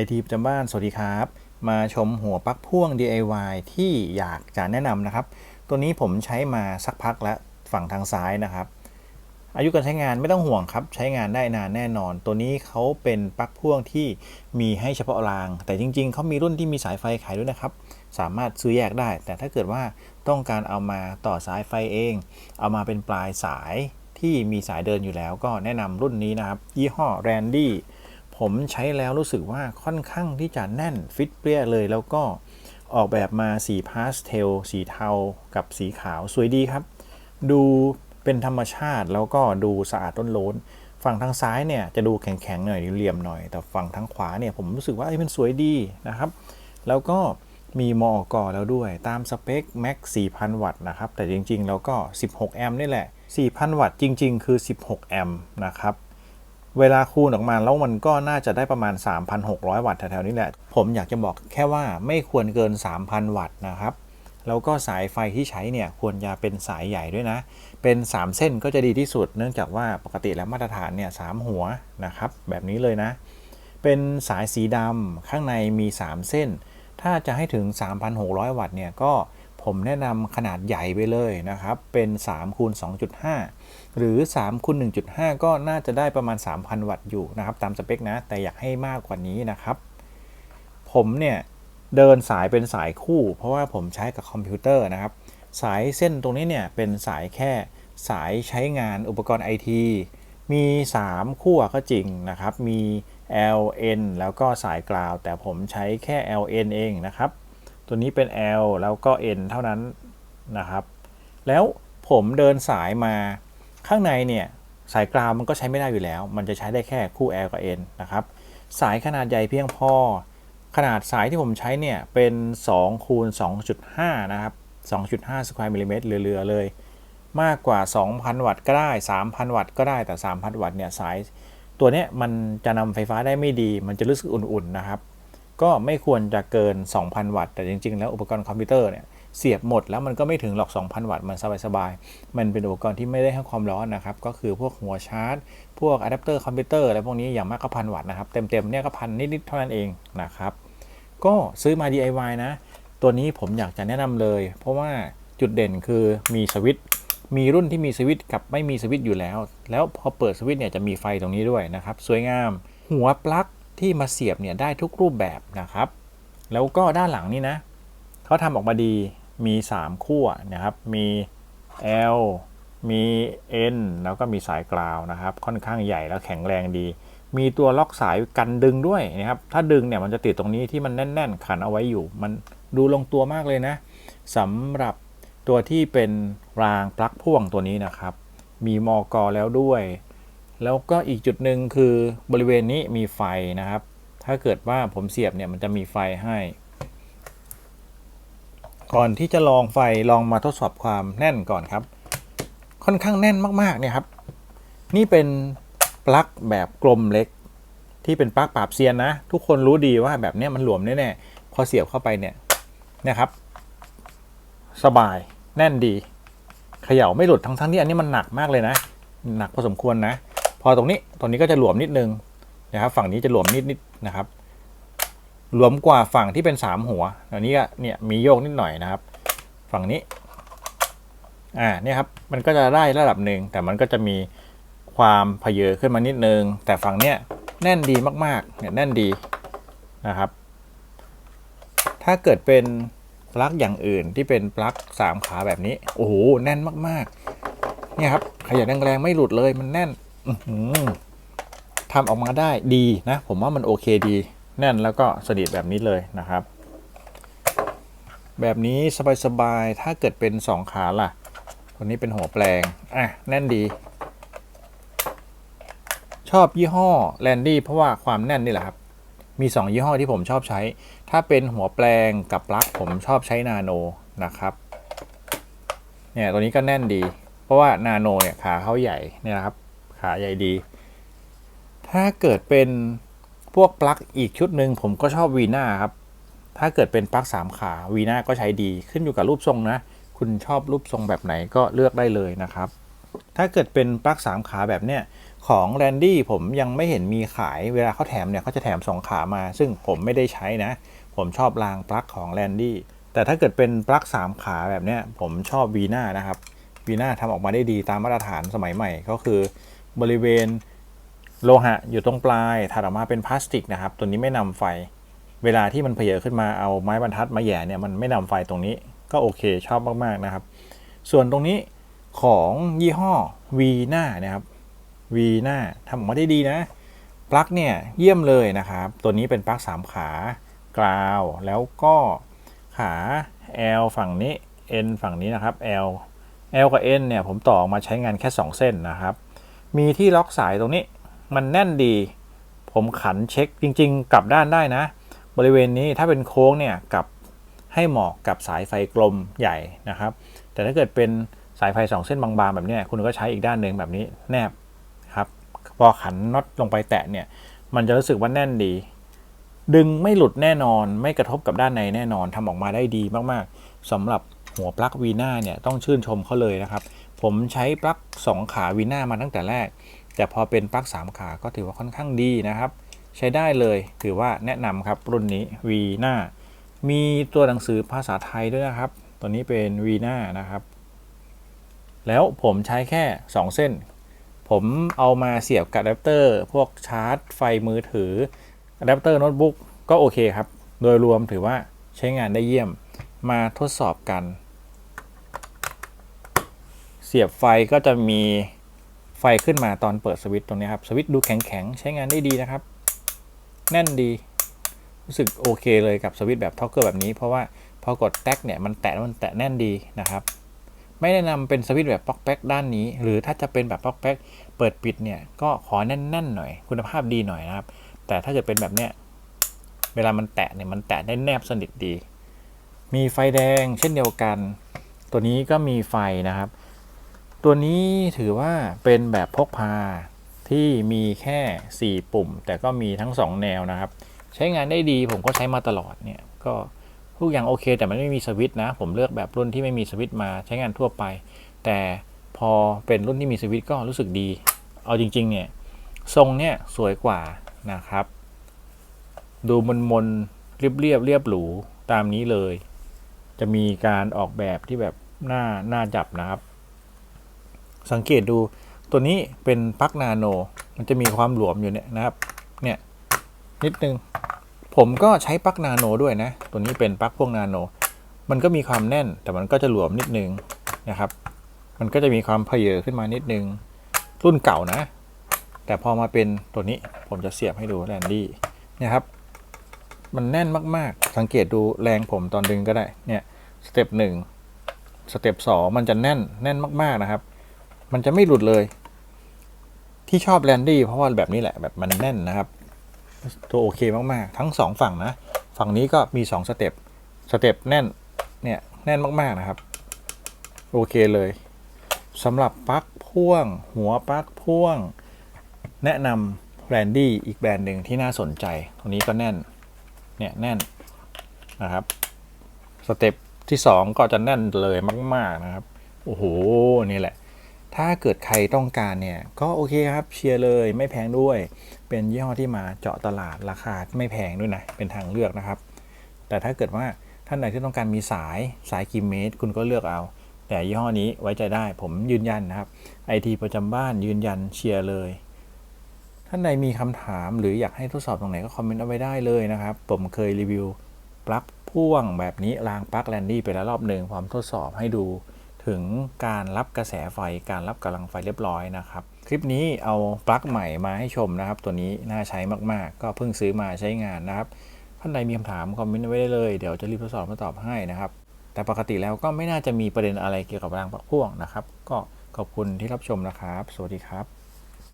IT ประจำบ้านสวัสดีครับมาชมหัวปลั๊กพ่วง DIY ที่อยากจะแนะนำนะครับตัวนี้ผมใช้มาสักพักแล้วฝั่งทางซ้ายนะครับอายุการใช้งานไม่ต้องห่วงครับใช้งานได้นานแน่นอนตัวนี้เขาเป็นปลั๊กพ่วงที่มีให้เฉพาะรางแต่จริงๆเขามีรุ่นที่มีสายไฟขายด้วยนะครับสามารถซื้อแยกได้แต่ถ้าเกิดว่าต้องการเอามาต่อสายไฟเองเอามาเป็นปลายสายที่มีสายเดินอยู่แล้วก็แนะนำรุ่นนี้นะครับยี่ห้อ Randyผมใช้แล้วรู้สึกว่าค่อนข้างที่จะแน่นฟิตเปรี้ยเลยแล้วก็ออกแบบมาสีพาสเทลสีเทากับสีขาวสวยดีครับดูเป็นธรรมชาติแล้วก็ดูสะอาดต้นโล้นฝั่งทางซ้ายเนี่ยจะดูแข็งๆหน่อยเหลี่ยมหน่อยแต่ฝั่งทางขวาเนี่ยผมรู้สึกว่ามันสวยดีนะครับแล้วก็มีมอกแล้วด้วยตามสเปค Max 4,000 วัตต์นะครับแต่จริงๆแล้วก็16แอมป์นี่แหละ 4,000 วัตต์จริงๆคือ16แอมป์นะครับเวลาคูณออกมาแล้วมันก็น่าจะได้ประมาณ 3,600 วัตต์แถวๆนี้แหละผมอยากจะบอกแค่ว่าไม่ควรเกิน 3,000 วัตต์นะครับแล้วก็สายไฟที่ใช้เนี่ยควรจะเป็นสายใหญ่ด้วยนะเป็น3เส้นก็จะดีที่สุดเนื่องจากว่าปกติแล้วมาตรฐานเนี่ย3หัวนะครับแบบนี้เลยนะเป็นสายสีดำข้างในมี3เส้นถ้าจะให้ถึง 3,600 วัตต์เนี่ยก็ผมแนะนำขนาดใหญ่ไปเลยนะครับเป็น3คูณ 2.5 หรือ3คูณ 1.5 ก็น่าจะได้ประมาณ 3,000 วัตต์อยู่นะครับตามสเปคนะแต่อยากให้มากกว่านี้นะครับผมเนี่ยเดินสายเป็นสายคู่เพราะว่าผมใช้กับคอมพิวเตอร์นะครับสายเส้นตรงนี้เนี่ยเป็นสายแค่สายใช้งานอุปกรณ์ IT มี3ขั้วก็จริงนะครับมี LN แล้วก็สายกราวแต่ผมใช้แค่ LN เองนะครับตัวนี้เป็น L แล้วก็ N เท่านั้นนะครับแล้วผมเดินสายมาข้างในเนี่ยสายกราวมันก็ใช้ไม่ได้อยู่แล้วมันจะใช้ได้แค่คู่ L กับ N นะครับสายขนาดใหญ่เพียงพอขนาดสายที่ผมใช้เนี่ยเป็น2คูณ 2.5 นะครับ 2.5 สแควร์มิลลิเมตรเรือๆเลยมากกว่า 2,000 วัตต์ก็ได้ 3,000 วัตต์ก็ได้แต่ 3,000 วัตต์เนี่ยสายตัวนี้มันจะนำไฟฟ้าได้ไม่ดีมันจะรู้สึกอุ่นๆนะครับก็ไม่ควรจะเกิน 2,000 วัตต์แต่จริงๆแล้วอุปกรณ์คอมพิวเตอร์เนี่ยเสียบหมดแล้วมันก็ไม่ถึงหรอก 2,000 วัตต์มันสบายๆมันเป็นอุปกรณ์ที่ไม่ได้ให้ความร้อนนะครับก็คือพวกหัวชาร์จพวกอะแดปเตอร์คอมพิวเตอร์อะไรพวกนี้อย่างมากก็1,000 วัตต์นะครับเต็มๆเนี่ยก็พันนิดๆเท่านั้นเองนะครับก็ซื้อมา DIY นะตัวนี้ผมอยากจะแนะนำเลยเพราะว่าจุดเด่นคือมีสวิตช์มีรุ่นที่มีสวิตช์กับไม่มีสวิตช์อยู่แล้วพอเปิดสวิตช์เนี่ยจะมีไฟตรงนี้ด้วยนะครับสวยงามหัวปลั๊กที่มาเสียบเนี่ยได้ทุกรูปแบบนะครับแล้วก็ด้านหลังนี่นะเขาทำออกมาดีมี3ขั้วนะครับมี L มี N แล้วก็มีสายกราวนะครับค่อนข้างใหญ่แล้วแข็งแรงดีมีตัวล็อกสายกันดึงด้วยนะครับถ้าดึงเนี่ยมันจะติดตรงนี้ที่มันแน่นๆขันเอาไว้อยู่มันดูลงตัวมากเลยนะสำหรับตัวที่เป็นรางปลั๊กพ่วงตัวนี้นะครับมีมอกแล้วด้วยแล้วก็อีกจุดหนึ่งคือบริเวณนี้มีไฟนะครับถ้าเกิดว่าผมเสียบเนี่ยมันจะมีไฟให้ก่อนที่จะลองไฟลองมาทดสอบความแน่นก่อนครับค่อนข้างแน่นมากๆเนี่ยครับนี่เป็นปลั๊กแบบกลมเล็กที่เป็นปลั๊กปราบเซียนนะทุกคนรู้ดีว่าแบบนี้มันหลวมแน่ๆพอเสียบเข้าไปเนี่ยนะครับสบายแน่นดีเขย่าไม่หลุดทั้งที่อันนี้มันหนักมากเลยนะหนักพอสมควรนะพอตรงนี้ก็จะหลวมนิดนึงนะครับฝั่งนี้จะหลวมนิดนะครับหลวมกว่าฝั่งที่เป็น3หัวอันนี้ก็เนี่ยมีโยกนิดหน่อยนะครับฝั่งนี้เนี่ยครับมันก็จะได้ระดับหนึ่งแต่มันก็จะมีความเพเยอขึ้นมานิดนึงแต่ฝั่งเนี้ยแน่นดีมากๆเนี่ยแน่นดีนะครับถ้าเกิดเป็นปลั๊กอย่างอื่นที่เป็นปลั๊ก3ขาแบบนี้โอ้โหแน่นมากๆเนี่ยครับขยับแรงๆไม่หลุดเลยมันแน่นทำออกมาได้ดีนะผมว่ามันโอเคดีแน่นแล้วก็สนิทแบบนี้เลยนะครับแบบนี้สบายๆถ้าเกิดเป็น2ขาล่ะตัวนี้เป็นหัวแปลงแน่นดีชอบยี่ห้อ Randy เพราะว่าความแน่นนี่แหละครับมี2ยี่ห้อที่ผมชอบใช้ถ้าเป็นหัวแปลงกับปลั๊กผมชอบใช้นาโนนะครับเนี่ยตัวนี้ก็แน่นดีเพราะว่านาโนเนี่ยขาเขาใหญ่เนี่ยนะครับขาใหญ่ดีถ้าเกิดเป็นพวกปลั๊กอีกชุดหนึ่งผมก็ชอบวีน่าครับถ้าเกิดเป็นปลั๊ก3ขาวีน่าก็ใช้ดีขึ้นอยู่กับรูปทรงนะคุณชอบรูปทรงแบบไหนก็เลือกได้เลยนะครับถ้าเกิดเป็นปลั๊ก3ขาแบบเนี้ย ของแรนดี้ผมยังไม่เห็นมีขายเวลาเขาแถมเนี่ยเขาจะแถม2ขามาซึ่งผมไม่ได้ใช้นะผมชอบรางปลั๊กของแรนดี้แต่ถ้าเกิดเป็นปลั๊ก3ขาแบบเนี้ยผมชอบวีน่านะครับวีน่าทำออกมาได้ดีตามมาตรฐานสมัยใหม่ก็คือบริเวณโลหะอยู่ตรงปลายถัดออกมาเป็นพลาสติกนะครับตัวนี้ไม่นำไฟเวลาที่มันเพเยขึ้นมาเอาไม้บรรทัดมาแย่เนี่ยมันไม่นำไฟตรงนี้ก็โอเคชอบมากๆนะครับส่วนตรงนี้ของยี่ห้อวีน่านะครับวีน่าทำออกมาได้ดีนะปลั๊กเนี่ยเยี่ยมเลยนะครับตัวนี้เป็นปลั๊ก3ขากราวแล้วก็ขา L ฝั่งนี้ N ฝั่งนี้นะครับ L กับ N เนี่ยผมต่อออกมาใช้งานแค่2เส้นนะครับมีที่ล็อกสายตรงนี้มันแน่นดีผมขันเช็คจริงๆกลับด้านได้นะบริเวณนี้ถ้าเป็นโค้งเนี่ยกลับให้เหมาะกับสายไฟกลมใหญ่นะครับแต่ถ้าเกิดเป็นสายไฟ2เส้นบางๆแบบนี้คุณก็ใช้อีกด้านหนึ่งแบบนี้แนบครับพอขันน็อตลงไปแตะเนี่ยมันจะรู้สึกว่าแน่นดีดึงไม่หลุดแน่นอนไม่กระทบกับด้านในแน่นอนทำออกมาได้ดีมากๆสำหรับหัวปลั๊กวีน่าเนี่ยต้องชื่นชมเขาเลยนะครับผมใช้ปลั๊ก2ขาวีน่ามาตั้งแต่แรกแต่พอเป็นปลั๊ก3ขาก็ถือว่าค่อนข้างดีนะครับใช้ได้เลยถือว่าแนะนำครับรุ่นนี้วีน่ามีตัวหนังสือภาษาไทยด้วยนะครับตัวนี้เป็นวีน่านะครับแล้วผมใช้แค่2เส้นผมเอามาเสียบกับอะแดปเตอร์พวกชาร์จไฟมือถืออะแดปเตอร์โน้ตบุ๊กก็โอเคครับโดยรวมถือว่าใช้งานได้เยี่ยมมาทดสอบกันเสียบไฟก็จะมีไฟขึ้นมาตอนเปิดสวิตช์ตรงนี้ครับสวิตช์ดูแข็งๆใช้งานได้ดีนะครับแน่นดีรู้สึกโอเคเลยกับสวิตช์แบบท็อกเกอร์แบบนี้เพราะว่าพอกดแท็กเนี่ยมันแตะแน่นดีนะครับไม่แนะนำเป็นสวิตช์แบบป๊อกแป๊กด้านนี้หรือถ้าจะเป็นแบบป๊อกแป๊กเปิดปิดเนี่ยก็ขอแน่นๆหน่อยคุณภาพดีหน่อยนะครับแต่ถ้าเกิดเป็นแบบเนี้ยเวลามันแตะเนี่ยมันแตะได้แนบสนิทดีมีไฟแดงเช่นเดียวกันตัวนี้ก็มีไฟนะครับตัวนี้ถือว่าเป็นแบบพกพาที่มีแค่4ปุ่มแต่ก็มีทั้ง2แนวนะครับใช้งานได้ดีผมก็ใช้มาตลอดเนี่ยก็ทุกอย่างโอเคแต่มันไม่มีสวิตช์นะผมเลือกแบบรุ่นที่ไม่มีสวิตช์มาใช้งานทั่วไปแต่พอเป็นรุ่นที่มีสวิตช์ก็รู้สึกดีเอาจริงๆเนี่ยทรงเนี่ยสวยกว่านะครับดูมนๆเรียบหรูตามนี้เลยจะมีการออกแบบที่แบบน่าจับนะครับสังเกตดูตัวนี้เป็นปลั๊กนาโนมันจะมีความหลวมอยู่เนี่ยนะครับเนี่ยนิดนึงผมก็ใช้ปลั๊กนาโนด้วยนะตัวนี้เป็นปลั๊กพวกนาโนมันก็มีความแน่นแต่มันก็จะหลวมนิดนึงนะครับมันก็จะมีความเพเยขึ้นมานิดนึงรุ่นเก่านะแต่พอมาเป็นตัวนี้ผมจะเสียบให้ดูแรนดี้นะครับมันแน่นมากๆสังเกตดูแรงผมตอนดึงก็ได้เนี่ยสเต็ป1สเต็ป2มันจะแน่นมากๆนะครับมันจะไม่หลุดเลยที่ชอบแรนดี้เพราะว่าแบบนี้แหละแบบมันแน่นนะครับตัวโอเคมากๆทั้ง2ฝั่งนะฝั่งนี้ก็มี2สเต็ปแน่นเนี่ยแน่นมากๆนะครับโอเคเลยสำหรับปลั๊กพ่วงหัวปลั๊กพ่วงแนะนำแรนดี้อีกแบรนด์หนึ่งที่น่าสนใจตรงนี้ก็แน่นเนี่ยแน่นนะครับสเต็ปที่2ก็จะแน่นเลยมากๆนะครับโอ้โหนี่แหละถ้าเกิดใครต้องการเนี่ยก็โอเคครับเชียร์เลยไม่แพงด้วยเป็นยี่ห้อที่มาเจาะตลาดราคาไม่แพงด้วยนะเป็นทางเลือกนะครับแต่ถ้าเกิดว่าท่านใดที่ต้องการมีสายกี่เมตรคุณก็เลือกเอาแต่ยี่ห้อนี้ไว้ใจได้ผมยืนยันนะครับไอทีประจำบ้านยืนยันเชียร์เลยท่านใดมีคำถามหรืออยากให้ทดสอบตรงไหนก็คอมเมนต์เอาไว้ได้เลยนะครับผมเคยรีวิวปลั๊กพ่วงแบบนี้รางปลั๊กแรนดี้ไปแล้วรอบหนึ่งพร้อมทดสอบให้ดูถึงการรับกระแสไฟการรับกำลังไฟเรียบร้อยนะครับคลิปนี้เอาปลั๊กใหม่มาให้ชมนะครับตัวนี้น่าใช้มากๆก็เพิ่งซื้อมาใช้งานนะครับท่านใดมีคำถามคอมเมนต์ไว้ได้เลยเดี๋ยวจะรีบทดสอบมาตอบให้นะครับแต่ปกติแล้วก็ไม่น่าจะมีประเด็นอะไรเกี่ยวกับรางปลั๊กพ่วงนะครับก็ขอบคุณที่รับชมนะครับสวัสดีครับ